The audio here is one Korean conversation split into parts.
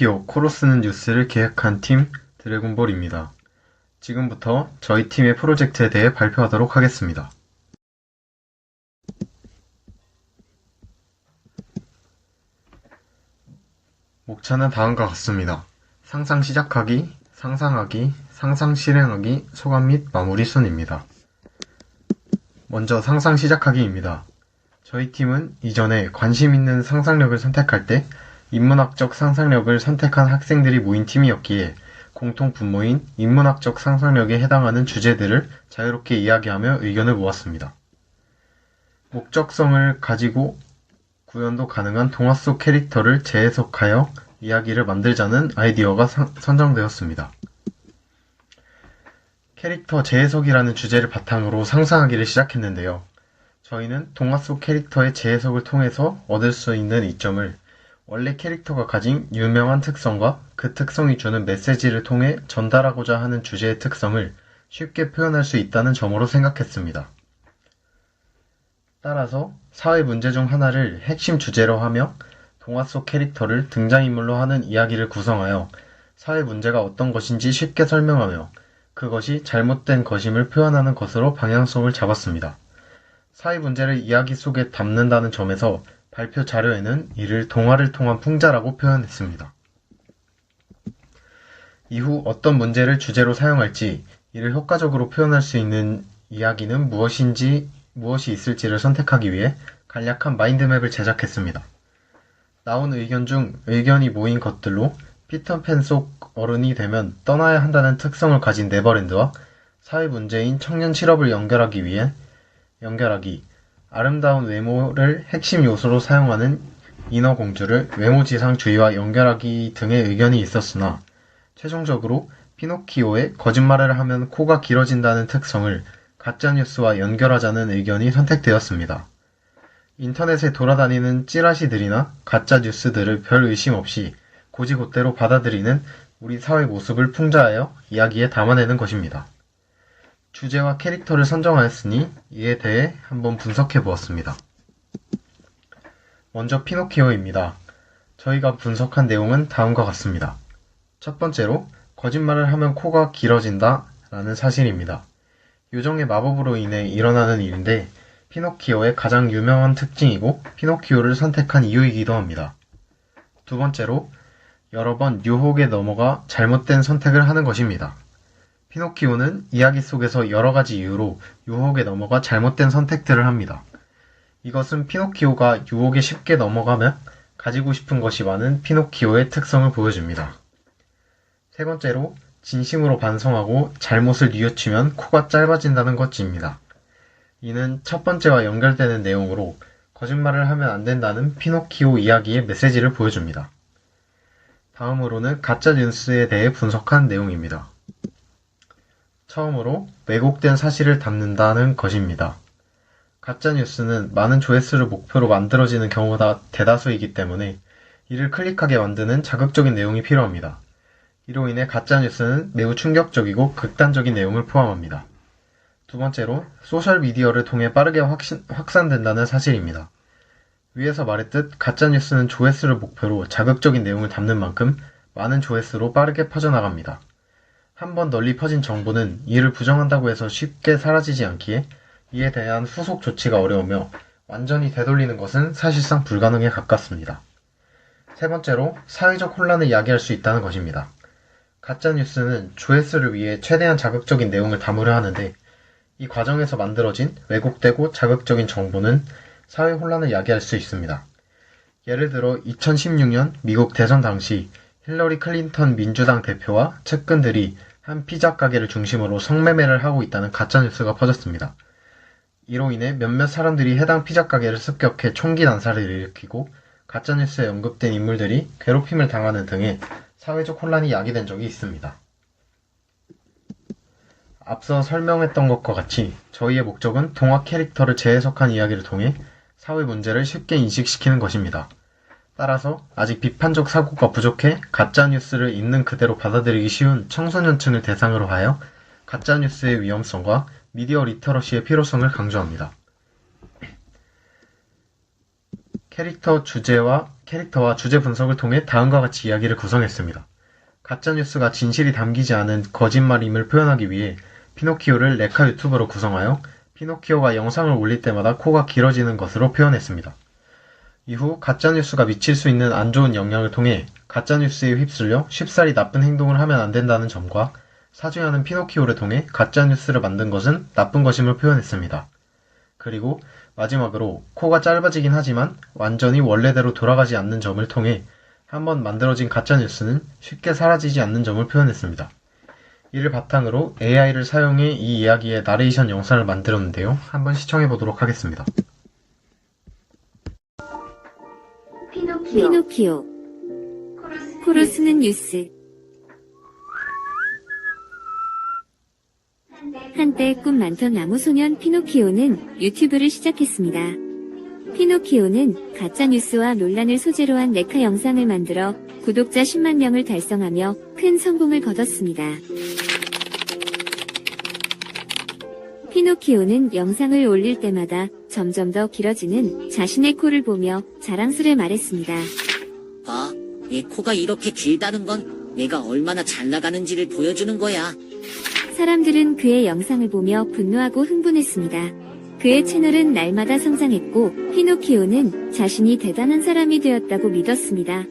피노키오 코로 쓰는 뉴스를 기획한 팀 드래곤볼입니다. 지금부터 저희 팀의 프로젝트에 대해 발표하도록 하겠습니다. 목차는 다음과 같습니다. 상상 시작하기, 상상하기, 상상 실행하기, 소감 및 마무리 순입니다. 먼저 상상 시작하기입니다. 저희 팀은 이전에 관심 있는 상상력을 선택할 때 인문학적 상상력을 선택한 학생들이 모인 팀이었기에 공통 분모인 인문학적 상상력에 해당하는 주제들을 자유롭게 이야기하며 의견을 모았습니다. 목적성을 가지고 구현도 가능한 동화 속 캐릭터를 재해석하여 이야기를 만들자는 아이디어가 선정되었습니다. 캐릭터 재해석이라는 주제를 바탕으로 상상하기를 시작했는데요. 저희는 동화 속 캐릭터의 재해석을 통해서 얻을 수 있는 이점을 원래 캐릭터가 가진 유명한 특성과 그 특성이 주는 메시지를 통해 전달하고자 하는 주제의 특성을 쉽게 표현할 수 있다는 점으로 생각했습니다. 따라서 사회 문제 중 하나를 핵심 주제로 하며 동화 속 캐릭터를 등장인물로 하는 이야기를 구성하여 사회 문제가 어떤 것인지 쉽게 설명하며 그것이 잘못된 것임을 표현하는 것으로 방향성을 잡았습니다. 사회 문제를 이야기 속에 담는다는 점에서 발표 자료에는 이를 동화를 통한 풍자라고 표현했습니다. 이후 어떤 문제를 주제로 사용할지 이를 효과적으로 표현할 수 있는 이야기는 무엇이 있을지를 선택하기 위해 간략한 마인드맵을 제작했습니다. 나온 의견 중 의견이 모인 것들로 피터팬 속 어른이 되면 떠나야 한다는 특성을 가진 네버랜드와 사회 문제인 청년 실업을 연결하기, 아름다운 외모를 핵심 요소로 사용하는 인어공주를 외모지상주의와 연결하기 등의 의견이 있었으나 최종적으로 피노키오의 거짓말을 하면 코가 길어진다는 특성을 가짜뉴스와 연결하자는 의견이 선택되었습니다. 인터넷에 돌아다니는 찌라시들이나 가짜뉴스들을 별 의심 없이 고지곳대로 받아들이는 우리 사회 모습을 풍자하여 이야기에 담아내는 것입니다. 주제와 캐릭터를 선정하였으니 이에 대해 한번 분석해 보았습니다. 먼저 피노키오입니다. 저희가 분석한 내용은 다음과 같습니다. 첫 번째로 거짓말을 하면 코가 길어진다 라는 사실입니다. 요정의 마법으로 인해 일어나는 일인데 피노키오의 가장 유명한 특징이고 피노키오를 선택한 이유이기도 합니다. 두 번째로 여러 번 유혹에 넘어가 잘못된 선택을 하는 것입니다. 피노키오는 이야기 속에서 여러 가지 이유로 유혹에 넘어가 잘못된 선택들을 합니다. 이것은 피노키오가 유혹에 쉽게 넘어가며 가지고 싶은 것이 많은 피노키오의 특성을 보여줍니다. 세 번째로 진심으로 반성하고 잘못을 뉘우치면 코가 짧아진다는 것입니다. 이는 첫 번째와 연결되는 내용으로 거짓말을 하면 안 된다는 피노키오 이야기의 메시지를 보여줍니다. 다음으로는 가짜 뉴스에 대해 분석한 내용입니다. 처음으로 왜곡된 사실을 담는다는 것입니다. 가짜뉴스는 많은 조회수를 목표로 만들어지는 경우가 대다수이기 때문에 이를 클릭하게 만드는 자극적인 내용이 필요합니다. 이로 인해 가짜뉴스는 매우 충격적이고 극단적인 내용을 포함합니다. 두 번째로 소셜미디어를 통해 빠르게 확산된다는 사실입니다. 위에서 말했듯 가짜뉴스는 조회수를 목표로 자극적인 내용을 담는 만큼 많은 조회수로 빠르게 퍼져나갑니다. 한번 널리 퍼진 정보는 이를 부정한다고 해서 쉽게 사라지지 않기에 이에 대한 후속 조치가 어려우며 완전히 되돌리는 것은 사실상 불가능에 가깝습니다. 세 번째로 사회적 혼란을 야기할 수 있다는 것입니다. 가짜뉴스는 조회수를 위해 최대한 자극적인 내용을 담으려 하는데 이 과정에서 만들어진 왜곡되고 자극적인 정보는 사회 혼란을 야기할 수 있습니다. 예를 들어 2016년 미국 대선 당시 힐러리 클린턴 민주당 대표와 측근들이 한 피자 가게를 중심으로 성매매를 하고 있다는 가짜뉴스가 퍼졌습니다. 이로 인해 몇몇 사람들이 해당 피자 가게를 습격해 총기 난사를 일으키고 가짜뉴스에 언급된 인물들이 괴롭힘을 당하는 등의 사회적 혼란이 야기된 적이 있습니다. 앞서 설명했던 것과 같이 저희의 목적은 동화 캐릭터를 재해석한 이야기를 통해 사회 문제를 쉽게 인식시키는 것입니다. 따라서 아직 비판적 사고가 부족해 가짜뉴스를 있는 그대로 받아들이기 쉬운 청소년층을 대상으로 하여 가짜뉴스의 위험성과 미디어 리터러시의 필요성을 강조합니다. 캐릭터와 주제 분석을 통해 다음과 같이 이야기를 구성했습니다. 가짜뉴스가 진실이 담기지 않은 거짓말임을 표현하기 위해 피노키오를 레카 유튜버로 구성하여 피노키오가 영상을 올릴 때마다 코가 길어지는 것으로 표현했습니다. 이후 가짜뉴스가 미칠 수 있는 안 좋은 영향을 통해 가짜뉴스에 휩쓸려 쉽사리 나쁜 행동을 하면 안 된다는 점과 사죄하는 피노키오를 통해 가짜뉴스를 만든 것은 나쁜 것임을 표현했습니다. 그리고 마지막으로 코가 짧아지긴 하지만 완전히 원래대로 돌아가지 않는 점을 통해 한번 만들어진 가짜뉴스는 쉽게 사라지지 않는 점을 표현했습니다. 이를 바탕으로 AI를 사용해 이 이야기의 나레이션 영상을 만들었는데요. 한번 시청해보도록 하겠습니다. 피노키오. 코로 쓰는 뉴스. 한때 꿈 많던 나무소년 피노키오는 유튜브를 시작했습니다. 피노키오는 가짜뉴스와 논란을 소재로 한 레카 영상을 만들어 구독자 10만 명을 달성하며 큰 성공을 거뒀습니다. 피노키오는 영상을 올릴 때마다 점점 더 길어지는 자신의 코를 보며 자랑스레 말했습니다. 내 코가 이렇게 길다는 건 내가 얼마나 잘 나가는지를 보여주는 거야. 사람들은 그의 영상을 보며 분노하고 흥분했습니다. 그의 채널은 날마다 성장했고 피노키오는 자신이 대단한 사람이 되었다고 믿었습니다.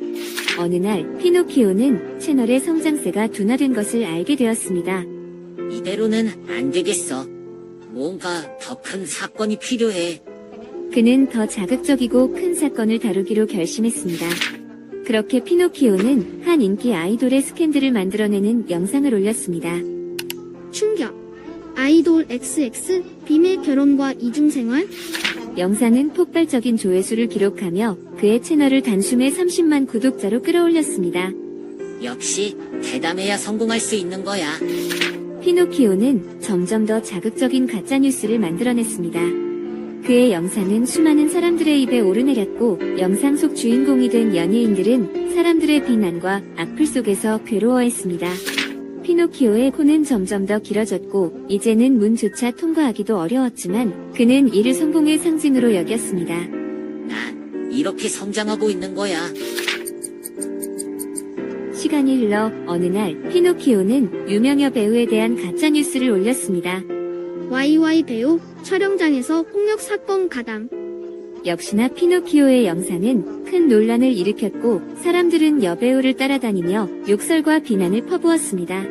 어느 날 피노키오는 채널의 성장세가 둔화된 것을 알게 되었습니다. 이대로는 안 되겠어. 뭔가 더 큰 사건이 필요해. 그는 더 자극적이고 큰 사건을 다루기로 결심했습니다. 그렇게 피노키오는 한 인기 아이돌의 스캔들을 만들어내는 영상을 올렸습니다. 충격! 아이돌 XX 비밀 결혼과 이중생활? 영상은 폭발적인 조회수를 기록하며 그의 채널을 단숨에 30만 구독자로 끌어올렸습니다. 역시 대담해야 성공할 수 있는 거야. 피노키오는 점점 더 자극적인 가짜뉴스를 만들어냈습니다. 그의 영상은 수많은 사람들의 입에 오르내렸고 영상 속 주인공이 된 연예인들은 사람들의 비난과 악플 속에서 괴로워했습니다. 피노키오의 코는 점점 더 길어졌고 이제는 문조차 통과하기도 어려웠지만 그는 이를 성공의 상징으로 여겼습니다. 난 이렇게 성장하고 있는 거야. 시간이 흘러 어느 날 피노키오는 유명 여배우에 대한 가짜뉴스를 올렸습니다. YY 배우 촬영장에서 폭력 사건 가담. 역시나 피노키오의 영상은 큰 논란을 일으켰고 사람들은 여배우를 따라다니며 욕설과 비난을 퍼부었습니다.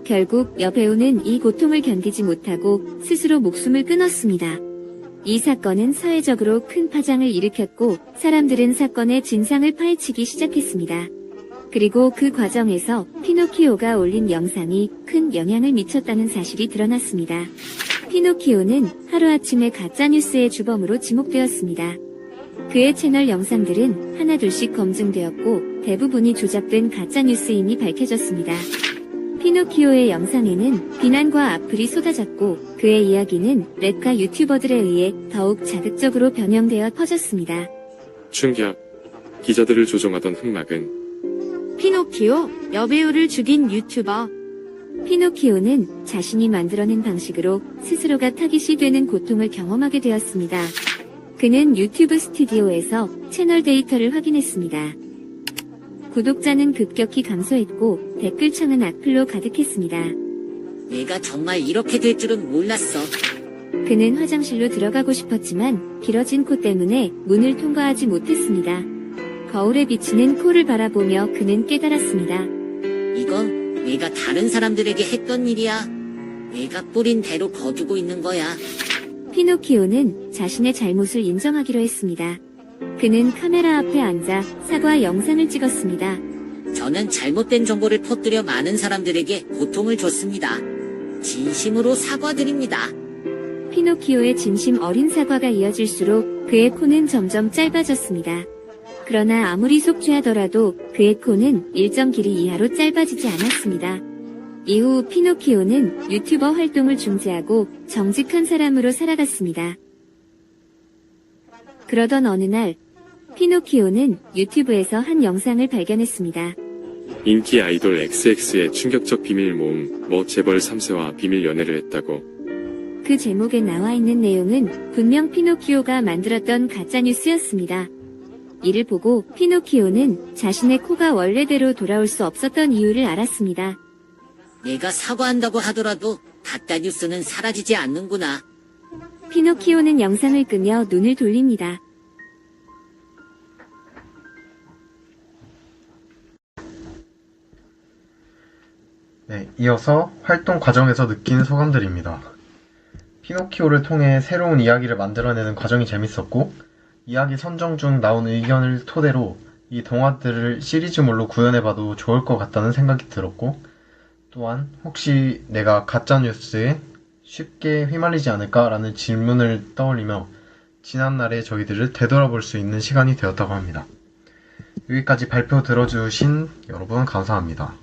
결국 여배우는 이 고통을 견디지 못하고 스스로 목숨을 끊었습니다. 이 사건은 사회적으로 큰 파장을 일으켰고 사람들은 사건의 진상을 파헤치기 시작했습니다. 그리고 그 과정에서 피노키오가 올린 영상이 큰 영향을 미쳤다는 사실이 드러났습니다. 피노키오는 하루아침에 가짜뉴스의 주범으로 지목되었습니다. 그의 채널 영상들은 하나둘씩 검증되었고 대부분이 조작된 가짜뉴스임이 밝혀졌습니다. 피노키오의 영상에는 비난과 악플이 쏟아졌고 그의 이야기는 레카 유튜버들에 의해 더욱 자극적으로 변형되어 퍼졌습니다. 충격. 기자들을 조종하던 흑막은 피노키오 여배우를 죽인 유튜버. 피노키오는 자신이 만들어낸 방식으로 스스로가 타깃이 되는 고통을 경험하게 되었습니다. 그는 유튜브 스튜디오에서 채널 데이터를 확인했습니다. 구독자는 급격히 감소했고 댓글창은 악플로 가득했습니다. 내가 정말 이렇게 될 줄은 몰랐어. 그는 화장실로 들어가고 싶었지만 길어진 코 때문에 문을 통과하지 못했습니다. 거울에 비치는 코를 바라보며 그는 깨달았습니다. 이건 내가 다른 사람들에게 했던 일이야. 내가 뿌린 대로 거두고 있는 거야. 피노키오는 자신의 잘못을 인정하기로 했습니다. 그는 카메라 앞에 앉아 사과 영상을 찍었습니다. 저는 잘못된 정보를 퍼뜨려 많은 사람들에게 고통을 줬습니다. 진심으로 사과드립니다. 피노키오의 진심 어린 사과가 이어질수록 그의 코는 점점 짧아졌습니다. 그러나 아무리 속죄하더라도 그의 코는 일정 길이 이하로 짧아지지 않았습니다. 이후 피노키오는 유튜버 활동을 중지하고 정직한 사람으로 살아갔습니다. 그러던 어느 날 피노키오는 유튜브에서 한 영상을 발견했습니다. 인기 아이돌 XX의 충격적 비밀 모음, 재벌 3세와 비밀 연애를 했다고. 그 제목에 나와 있는 내용은 분명 피노키오가 만들었던 가짜뉴스였습니다. 이를 보고 피노키오는 자신의 코가 원래대로 돌아올 수 없었던 이유를 알았습니다. 내가 사과한다고 하더라도 가짜뉴스는 사라지지 않는구나. 피노키오는 영상을 끄며 눈을 돌립니다. 네, 이어서 활동 과정에서 느낀 소감들입니다. 피노키오를 통해 새로운 이야기를 만들어내는 과정이 재밌었고, 이야기 선정 중 나온 의견을 토대로 이 동화들을 시리즈물로 구현해봐도 좋을 것 같다는 생각이 들었고, 또한 혹시 내가 가짜뉴스에 쉽게 휘말리지 않을까라는 질문을 떠올리며 지난날의 저희들을 되돌아볼 수 있는 시간이 되었다고 합니다. 여기까지 발표 들어주신 여러분 감사합니다.